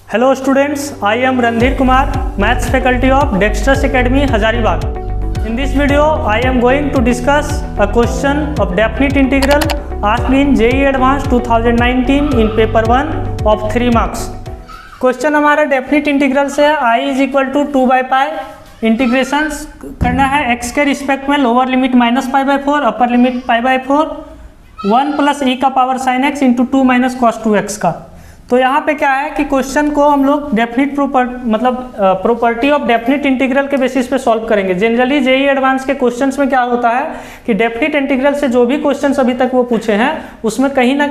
Hello students, I am Randhir Kumar, Maths faculty of Dexterous Academy, Hazaribagh. In this video, I am going to discuss a question of definite integral asked in JEE Advanced 2019 in paper 1 of 3 marks. Question हमारा definite integral से है I is equal to 2/π integration करना है x के respect में, lower limit -π/4 upper limit π/4 1 plus e का power sine x into 2 minus cos 2x का। तो यहाँ पे क्या है कि क्वेश्चन को हम लोग definite property of definite integral के बेसिस पे सॉल्व करेंगे। जनरली जेईई एडवांस के क्वेश्चंस में क्या होता है कि डेफिनिट इंटीग्रल से जो भी क्वेश्चंस अभी तक वो पूछे हैं उसमें कहीं ना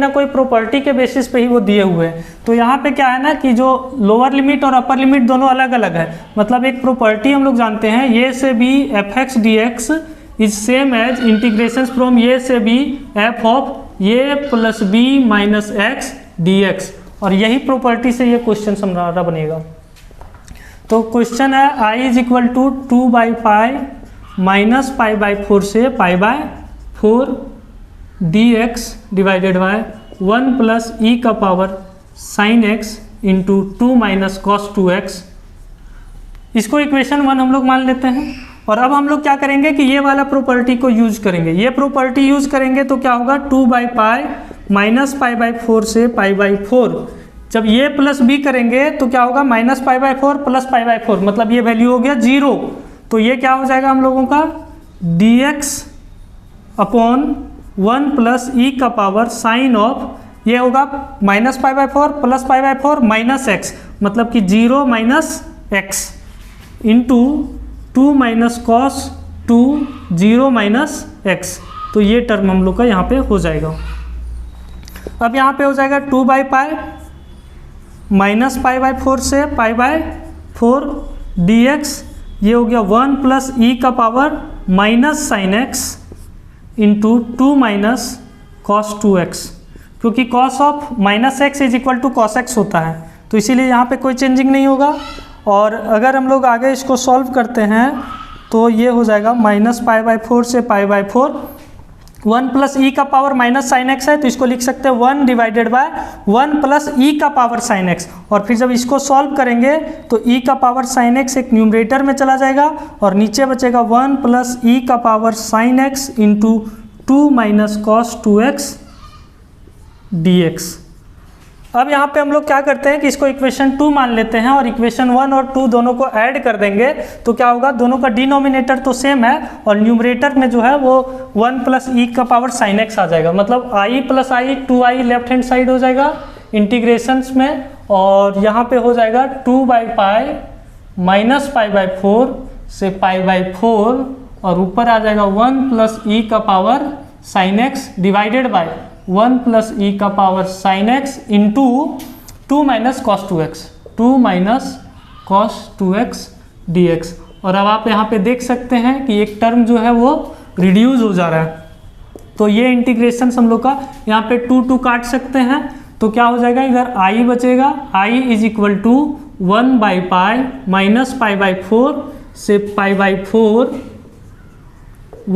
कोई प्रॉपर्टी के बेसिस पे ही वो दिए हुए हैं। तो यहाँ पे क्या है ना कि जो लोअर लिमिट और अपर लिमिट दोनों अलग अलग है, मतलब एक प्रॉपर्टी हम लोग जानते हैं ए से b fx dx is same as integration from a से b f of a plus b minus x dx, और यही प्रॉपर्टी से ये क्वेश्चन हमारा बनेगा। तो क्वेश्चन है I is equal to 2/π minus π/4 से π/4 dx divided by 1 plus e का power sine x into 2 minus cos 2x। इसको इक्वेशन 1 हम लोग मान लेते हैं। और अब हम लोग क्या करेंगे कि ये वाला प्रॉपर्टी को यूज करेंगे। ये प्रॉपर्टी यूज करेंगे तो क्या होगा 2/π माइनस π/4 से π/4। जब ये प्लस बी करेंगे तो क्या होगा माइनस π/4 प्लस π/4, मतलब ये वैल्यू हो गया 0। तो ये क्या हो जाएगा हम लोगों का dx अपॉन 1 प्लस ई का पावर साइन ऑफ, ये होगा माइनस π/4 प्लस π/4 माइनस एक्स, मतलब कि 0 minus x into 2 minus cos 2 0 minus x. तो ये टर्म हम लोग का यहाँ पे हो जाएगा। अब यहाँ पे हो जाएगा 2/π माइनस π/4 से π/4 dx, ये हो गया 1 प्लस ई का power minus sine x into 2 minus cos 2x, क्योंकि cos of minus x is equal to cos x होता है, तो इसीलिए यहाँ पे कोई चेंजिंग नहीं होगा। और अगर हम लोग आगे इसको सॉल्व करते हैं तो ये हो जाएगा माइनस π/4 से π/4 1 प्लस ई का पावर माइनस साइन एक्स है, तो इसको लिख सकते हैं 1 डिवाइडेड बाय 1 प्लस ई का पावर साइन एक्स। और फिर जब इसको सॉल्व करेंगे तो ई का पावर साइन एक्स एक न्यूमरेटर में चला जाएगा और नीचे बचेगा 1 प्लस ई का power sine x into 2 minus cos 2x dx। अब यहाँ पे हम लोग क्या करते हैं कि इसको इक्वेशन 2 मान लेते हैं और इक्वेशन 1 और 2 दोनों को ऐड कर देंगे। तो क्या होगा, दोनों का डिनोमिनेटर तो सेम है और न्यूमरेटर में जो है वो 1 प्लस ई का पावर साइन एक्स आ जाएगा, मतलब i plus I 2i left hand side हो जाएगा इंटीग्रेशंस में, और यहाँ पे हो जाएगा 2/π माइनस π/4 से π/4 और ऊपर आ जाएगा 1 प्लस ई का power sine x divided by 1 plus e का power sine x into 2 minus cos 2x, 2 minus cos 2x dx। और अब आप यहाँ पे देख सकते हैं कि एक टर्म जो है वो रिड्यूस हो जा रहा है। तो ये इंटीग्रेशन हम लोग का यहाँ पे 2 काट सकते हैं, तो क्या हो जाएगा इधर i बचेगा, i is equal to 1/π minus π/4 से π/4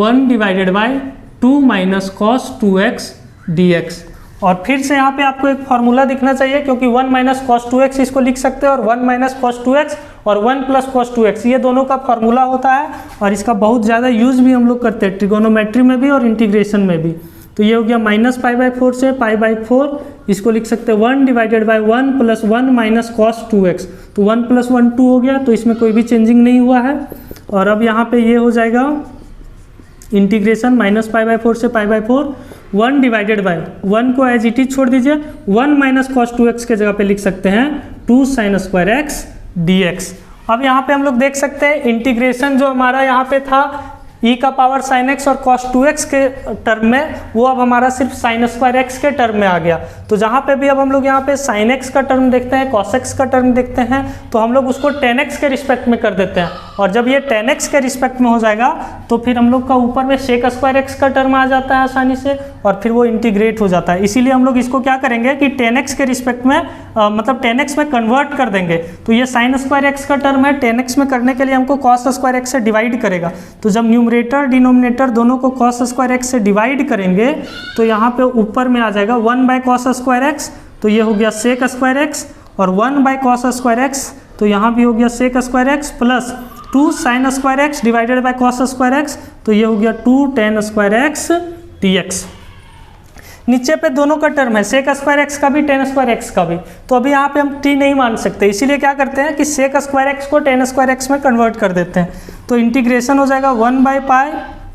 1 divided by 2 minus cos 2x dx। और फिर से यहाँ पे आपको एक फॉर्मूला दिखना चाहिए, क्योंकि 1 माइनस कॉस 2x इसको लिख सकते हैं और 1 माइनस कॉस 2x और 1 प्लस कॉस 2x ये दोनों का फॉर्मूला होता है और इसका बहुत ज़्यादा यूज भी हम लोग करते हैं ट्रिगोनोमेट्री में भी और इंटीग्रेशन में भी। तो ये हो गया माइनस π/4 से π/4, इसको लिख सकते हैं 1 divided by 1 plus 1 minus cos 2x। तो 1 प्लस 1 2 हो गया, तो इसमें कोई भी चेंजिंग नहीं हुआ है। और अब यहाँ पे ये हो जाएगा इंटीग्रेशन माइनस π/4 से π/4 1 डिवाइडेड बाय 1 को एज इट इज छोड़ दीजिए, 1 माइनस कॉस 2x के जगह पे लिख सकते हैं 2 साइन स्क्वायर एक्स dx। अब यहाँ पे हम लोग देख सकते हैं इंटीग्रेशन जो हमारा यहाँ पे था e का पावर साइन एक्स और कॉस 2x के टर्म में, वो अब हमारा सिर्फ साइन स्क्वायर एक्स के टर्म में आ गया। तो जहाँ पे भी अब हम लोग यहाँ पे साइन एक्स का टर्म देखते हैं, कॉस एक्स का टर्म देखते हैं, तो हम लोग उसको tan x के रिस्पेक्ट में कर देते हैं। और जब ये tan x के रिस्पेक्ट में हो जाएगा तो फिर हम लोग का ऊपर में सेक स्क्वायर एक्स का टर्म आ जाता है आसानी से, और फिर वो इंटीग्रेट हो जाता है। इसीलिए हम लोग इसको क्या करेंगे कि tan x के रिस्पेक्ट में मतलब tan x में कन्वर्ट कर देंगे। तो ये साइन स्क्वायर एक्स का टर्म है, tan x में करने के लिए हमको कॉस स्क्वायर एक्स से डिवाइड करेगा। तो जब न्यूमरेटर डिनोमिनेटर दोनों को कॉस स्क्वायर एक्स से डिवाइड करेंगे तो यहाँ पे ऊपर में आ जाएगा 1 बाय कॉस स्क्वायर एक्स, तो ये हो गया सेक स्क्वायर एक्स, और 1 बाई कॉस स्क्वायर एक्स, तो यहाँ भी हो गया sec square x plus 2 sine square x divided by cos square x, तो ये हो गया 2 tan square x d x. नीचे पे दोनों का टर्म है, सेक स्क्वायर एक्स का भी टेन स्क्वायर एक्स का भी, तो अभी यहाँ पे हम टी नहीं मान सकते, इसीलिए क्या करते हैं कि सेक स्क्वायर एक्स को टेन स्क्वायर एक्स में कन्वर्ट कर देते हैं। तो इंटीग्रेशन हो जाएगा 1 by pi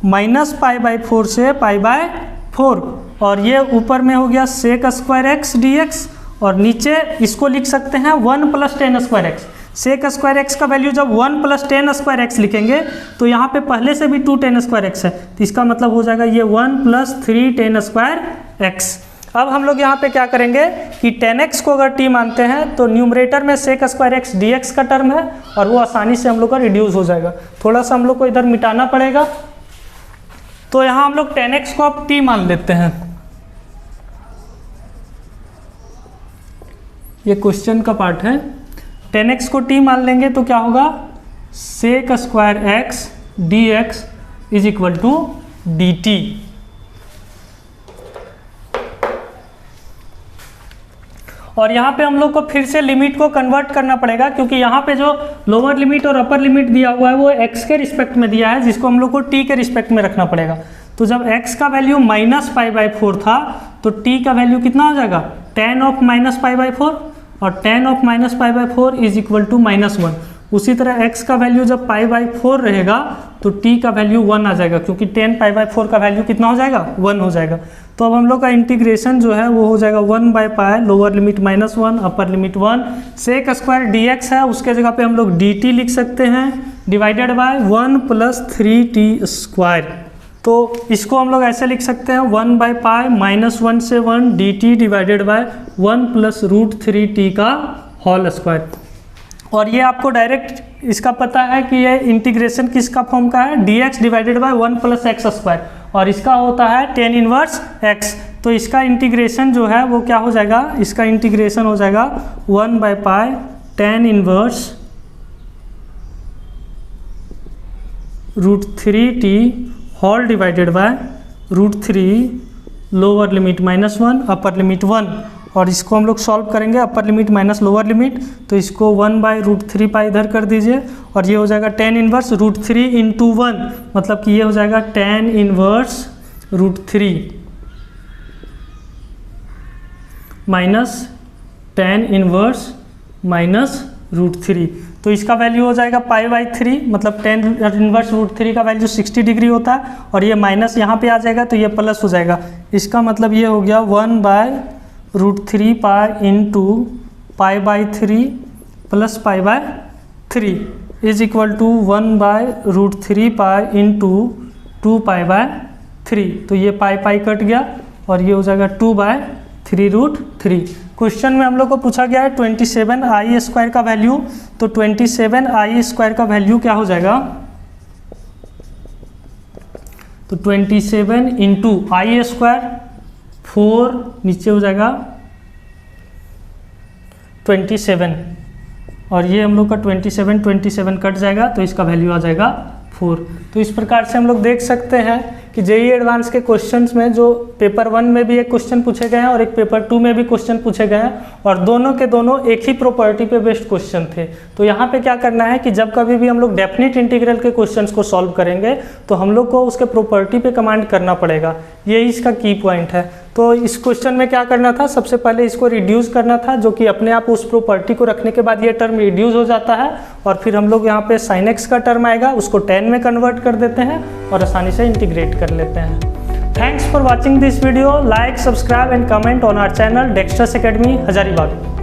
minus pi by 4 से पाई बाय 4, और ये ऊपर में हो गया sec square x d x, और नीचे इसको लिख सकते हैं 1 plus tan square x. Sec square x का वैल्यू जब 1 प्लस टेन स्क्वायर एक्स लिखेंगे तो यहाँ पे पहले से भी 2 टेन स्क्वायर एक्स है, तो इसका मतलब हो जाएगा ये 1 प्लस 3 टेन स्क्वायर एक्स। अब हम लोग यहाँ पे क्या करेंगे कि टेन एक्स को अगर टी मानते हैं तो न्यूमरेटर में sec square x d x का टर्म है, और वो आसानी से हम लोग का रिड्यूस हो जाएगा। थोड़ा सा हम लोग को इधर मिटाना पड़ेगा, तो यहाँ हम लोग टेन एक्स को अब टी मान लेते हैं। ये क्वेश्चन का पार्ट है, टेन एक्स को टी मान लेंगे तो क्या होगा, sec square x d x is equal to d t. और यहाँ पे हम लोग को फिर से लिमिट को कन्वर्ट करना पड़ेगा, क्योंकि यहाँ पे जो लोअर लिमिट और अपर लिमिट दिया हुआ है वो x के रिस्पेक्ट में दिया है, जिसको हम लोग को t के रिस्पेक्ट में रखना पड़ेगा। तो जब x का वैल्यू माइनस पाई बाई 4 था तो t का वैल्यू कितना हो जाएगा, tan of minus pi by 4, और tan of minus pi by 4 is equal to -1। उसी तरह x का वैल्यू जब पाई बाई 4 रहेगा तो t का वैल्यू 1 आ जाएगा, क्योंकि 10 पाई बाई 4 का वैल्यू कितना हो जाएगा, 1 हो जाएगा। तो अब हम लोग का इंटीग्रेशन जो है वो हो जाएगा 1 by pi lower limit -1 upper limit 1, sec square d x है उसके जगह पे हम लोग डी टी लिख सकते हैं, divided by 1 plus 3t square. तो इसको हम लोग ऐसे लिख सकते हैं 1 बाई पाई -1 से 1 D T divided by 1 plus √3t का होल स्क्वायर। और ये आपको डायरेक्ट इसका पता है कि ये इंटीग्रेशन किसका फॉर्म का है, dx divided by 1 plus x square, और इसका होता है tan इनवर्स x। तो इसका इंटीग्रेशन जो है वो क्या हो जाएगा, इसका इंटीग्रेशन हो जाएगा 1 by pi tan inverse √3t whole divided by √3 lower limit -1 upper limit 1, और इसको हम लोग सॉल्व करेंगे upper limit minus lower limit, तो इसको 1 बाई √3 पाई इधर कर दीजिए, और ये हो जाएगा tan इनवर्स √3 इंटू 1, मतलब कि ये हो जाएगा tan inverse √3 minus tan inverse minus √3। तो इसका वैल्यू हो जाएगा पाई बाई 3, मतलब tan इनवर्स √3 का वैल्यू 60 डिग्री होता है, और ये माइनस यहाँ पे आ जाएगा तो ये प्लस हो जाएगा। इसका मतलब ये हो गया 1 by √3 pi into pi by 3 plus pi by 3 is equal to 1 by √3 pi into 2 pi by 3। तो ये पाई पाई कट गया और ये हो जाएगा 2 बाय 3√3। क्वेश्चन में हम लोग को पूछा गया है 27i स्क्वायर का वैल्यू, तो 27i स्क्वायर का वैल्यू क्या हो जाएगा, तो 27 इंटू आई स्क्वायर 4 नीचे हो जाएगा 27, और ये हम लोग का 27 कट जाएगा तो इसका वैल्यू आ जाएगा 4। तो इस प्रकार से हम लोग देख सकते हैं कि जेईई एडवांस के क्वेश्चंस में जो पेपर 1 में भी एक क्वेश्चन पूछे गए हैं और एक पेपर 2 में भी क्वेश्चन पूछे गए हैं, और दोनों के दोनों एक ही प्रॉपर्टी पे बेस्ड क्वेश्चन थे। तो यहाँ पे क्या करना है कि जब कभी भी हम लोग डेफिनेट इंटीग्रल के क्वेश्चंस को सॉल्व करेंगे तो हम लोग को उसके प्रॉपर्टी पे कमांड करना पड़ेगा, यही इसका की पॉइंट है। तो इस क्वेश्चन में क्या करना था, सबसे पहले इसको रिड्यूस करना था, जो कि अपने आप उस प्रॉपर्टी को रखने के बाद ये टर्म रिड्यूस हो जाता है, और फिर हम लोग यहाँ पे sin x का टर्म आएगा उसको tan में कन्वर्ट कर देते हैं और आसानी से इंटीग्रेट कर लेते हैं। Thanks for watching this video, like subscribe and comment on our channel Dextrous Academy Hazaribagh.